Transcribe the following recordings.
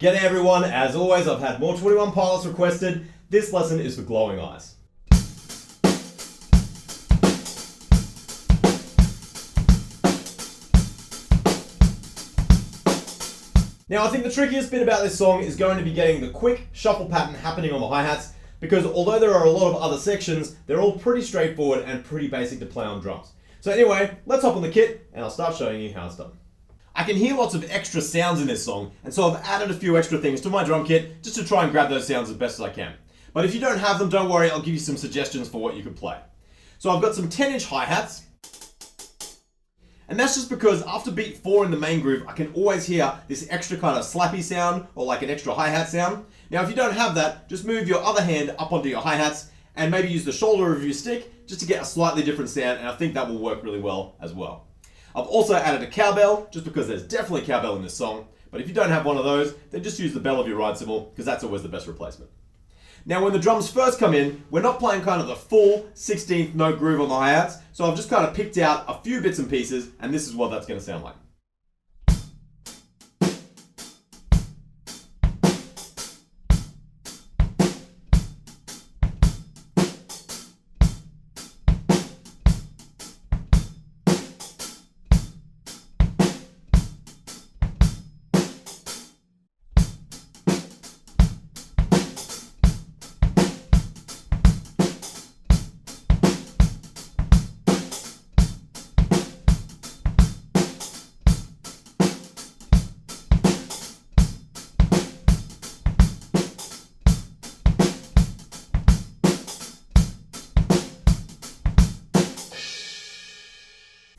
G'day everyone, as always I've had more 21 pilots requested. This lesson is for glowing eyes. Now I think the trickiest bit about this song is going to be getting the quick shuffle pattern happening on the hi-hats, because although there are a lot of other sections, they're all pretty straightforward and pretty basic to play on drums. So anyway, let's hop on the kit and I'll start showing you how it's done. I can hear lots of extra sounds in this song, and so I've added a few extra things to my drum kit just to try and grab those sounds as best as I can. But if you don't have them, don't worry, I'll give you some suggestions for what you could play. So I've got some 10-inch hi-hats, and that's just because after beat 4 in the main groove, I can always hear this extra kind of slappy sound, or like an extra hi-hat sound. Now if you don't have that, just move your other hand up onto your hi-hats, and maybe use the shoulder of your stick just to get a slightly different sound, and I think that will work really well as well. I've also added a cowbell, just because there's definitely cowbell in this song, but if you don't have one of those, then just use the bell of your ride cymbal, because that's always the best replacement. Now when the drums first come in, we're not playing kind of the full 16th note groove on the hi-hats, so I've just kind of picked out a few bits and pieces, and this is what that's going to sound like.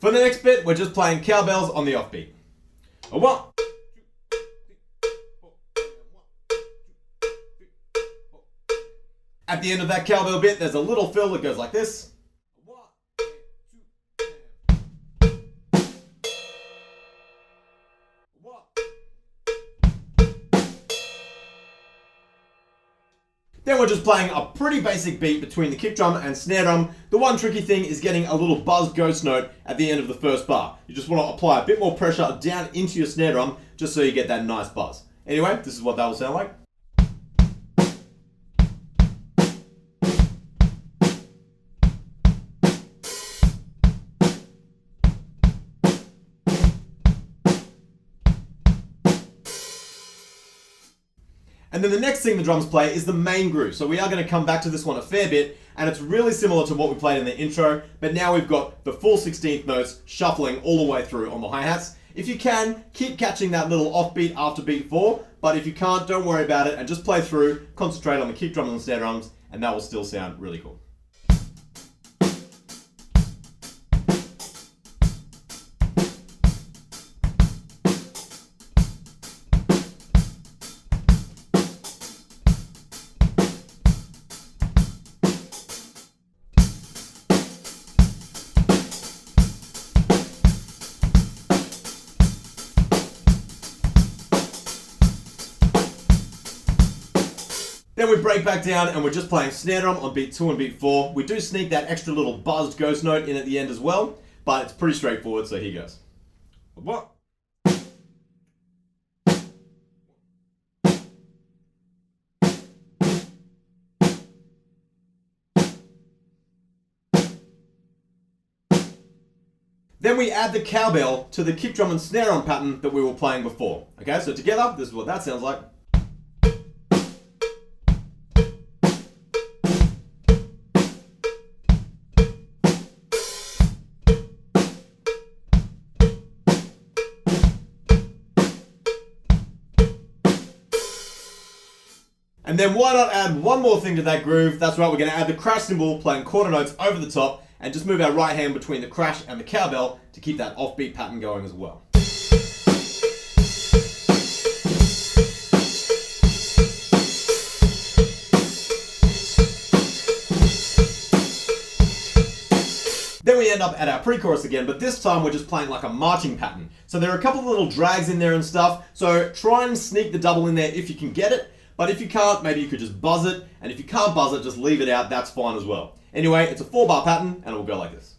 For the next bit, we're just playing cowbells on the offbeat. A 1, 2, 3, 4, 1, 2, 3, 4. At the end of that cowbell bit, there's a little fill that goes like this. 1, 2, 1. Then we're just playing a pretty basic beat between the kick drum and snare drum. The one tricky thing is getting a little buzzed ghost note at the end of the first bar. You just want to apply a bit more pressure down into your snare drum just so you get that nice buzz. Anyway, this is what that will sound like. And then the next thing the drums play is the main groove. So we are going to come back to this one a fair bit, and it's really similar to what we played in the intro, but now we've got the full 16th notes shuffling all the way through on the hi-hats. If you can, keep catching that little offbeat after beat 4, but if you can't, don't worry about it and just play through, concentrate on the kick drums and snare drums, and that will still sound really cool. Then we break back down and we're just playing snare drum on beat 2 and beat 4. We do sneak that extra little buzzed ghost note in at the end as well, but it's pretty straightforward, so here goes. What? Then we add the cowbell to the kick drum and snare drum pattern that we were playing before. Okay, so together, this is what that sounds like. And then why not add one more thing to that groove? That's right, we're going to add the crash cymbal playing quarter notes over the top and just move our right hand between the crash and the cowbell to keep that offbeat pattern going as well. Then we end up at our pre-chorus again, but this time we're just playing like a marching pattern. So there are a couple of little drags in there and stuff, so try and sneak the double in there if you can get it. But if you can't, maybe you could just buzz it, and if you can't buzz it, just leave it out, that's fine as well. Anyway, it's a 4-bar pattern, and it will go like this.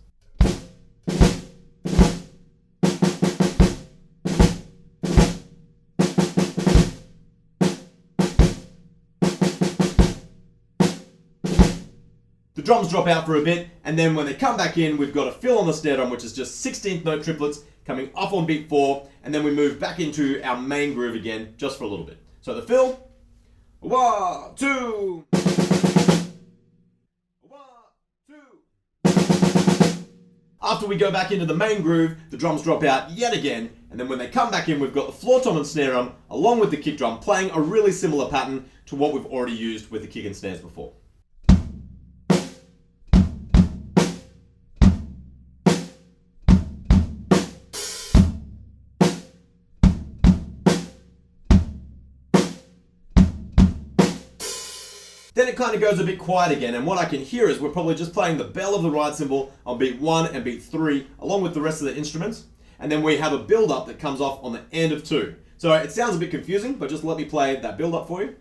The drums drop out for a bit, and then when they come back in, we've got a fill on the snare drum, which is just 16th note triplets coming off on beat 4, and then we move back into our main groove again, just for a little bit. So the fill, 1, 2, 1, 2. After we go back into the main groove, the drums drop out yet again, and then when they come back in, we've got the floor tom and snare drum, along with the kick drum, playing a really similar pattern to what we've already used with the kick and snares before. Then it kind of goes a bit quiet again, and what I can hear is we're probably just playing the bell of the ride cymbal on beat 1 and beat 3, along with the rest of the instruments, and then we have a build-up that comes off on the end of 2. So it sounds a bit confusing, but just let me play that build-up for you.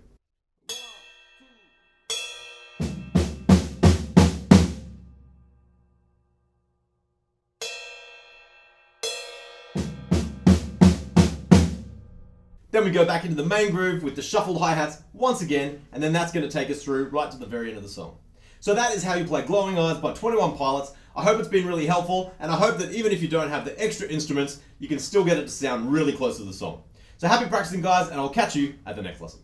Then we go back into the main groove with the shuffled hi-hats once again, and then that's going to take us through right to the very end of the song. So that is how you play Glowing Eyes by 21 Pilots. I hope it's been really helpful, and I hope that even if you don't have the extra instruments, you can still get it to sound really close to the song. So happy practicing, guys, and I'll catch you at the next lesson.